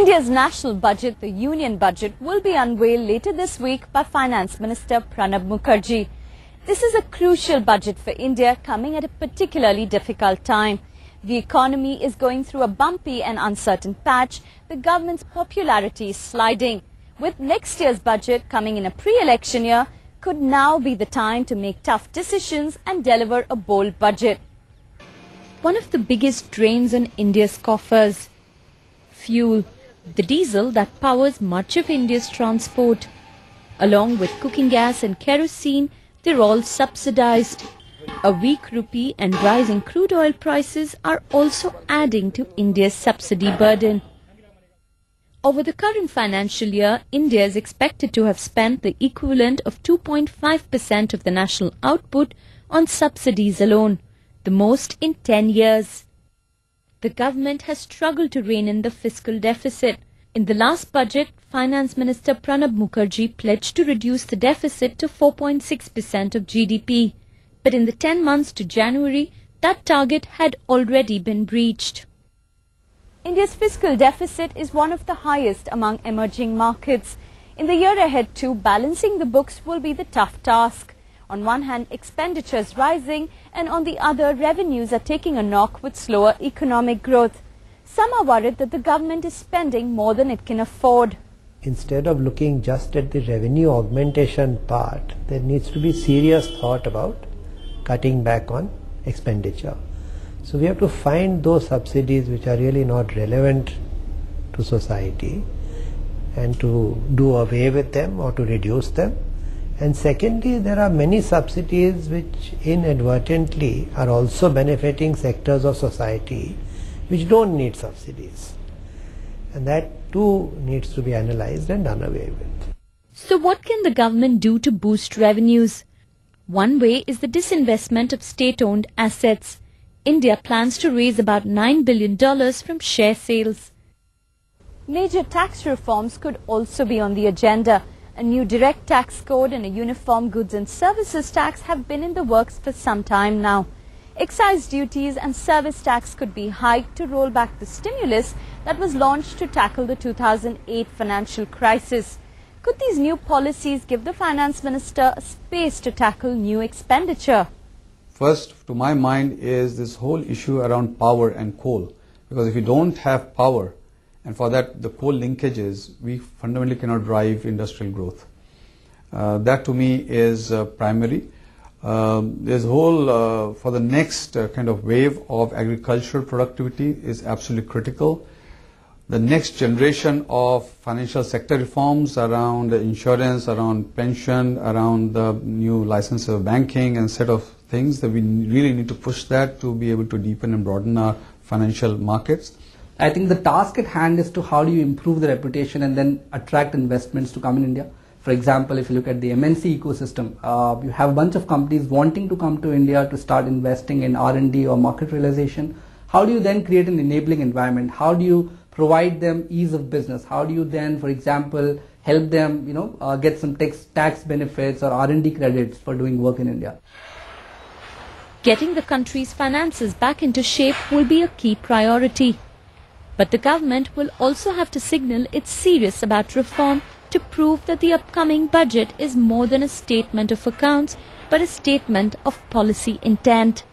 India's national budget, the Union Budget, will be unveiled later this week by Finance Minister Praveen Mukherjee. This is a crucial budget for India, coming at a particularly difficult time. The economy is going through a bumpy and uncertain patch. The government's popularity is sliding. With next year's budget coming in a pre-election year, could now be the time to make tough decisions and deliver a bold budget. One of the biggest drains on India's coffers: fuel, the diesel that powers much of India's transport. Along with cooking gas and kerosene, they're all subsidized. A weak rupee and rising crude oil prices are also adding to India's subsidy burden. Over the current financial year, India is expected to have spent the equivalent of 2.5% of the national output on subsidies alone, the most in 10 years. The government has struggled to rein in the fiscal deficit. In the last budget, Finance Minister Praveen Mukherjee pledged to reduce the deficit to 4.6% of GDP. But in the 10 months to January, that target had already been breached. India's fiscal deficit is one of the highest among emerging markets. In the year ahead too, balancing the books will be the tough task. On one hand, expenditure is rising, and on the other, revenues are taking a knock with slower economic growth. Some are worried that the government is spending more than it can afford. Instead of looking just at the revenue augmentation part, there needs to be serious thought about cutting back on expenditure. So we have to find those subsidies which are really not relevant to society and to do away with them or to reduce them. And secondly, there are many subsidies which inadvertently are also benefiting sectors of society which don't need subsidies. And that too needs to be analyzed and done away with. So what can the government do to boost revenues? One way is the disinvestment of state-owned assets. India plans to raise about $9 billion from share sales. Major tax reforms could also be on the agenda. A new direct tax code and a uniform goods and services tax have been in the works for some time now. Excise duties and service tax could be hiked to roll back the stimulus that was launched to tackle the 2008 financial crisis. Could these new policies give the finance minister space to tackle new expenditure? First, to my mind, is this whole issue around power and coal. Because if you don't have power, and for that the coal linkages, we fundamentally cannot drive industrial growth. That to me is primary. This whole, for the next kind of wave of agricultural productivity is absolutely critical. The next generation of financial sector reforms around insurance, around pension, around the new license of banking and set of things that we really need to push that to be able to deepen and broaden our financial markets. I think the task at hand is to how do you improve the reputation and then attract investments to come in India. For example, if you look at the MNC ecosystem, you have a bunch of companies wanting to come to India to start investing in R&D or market realization. How do you then create an enabling environment? How do you provide them ease of business? How do you then, for example, help them, get some tax benefits or R&D credits for doing work in India? Getting the country's finances back into shape will be a key priority. But the government will also have to signal it's serious about reform to prove that the upcoming budget is more than a statement of accounts, but a statement of policy intent.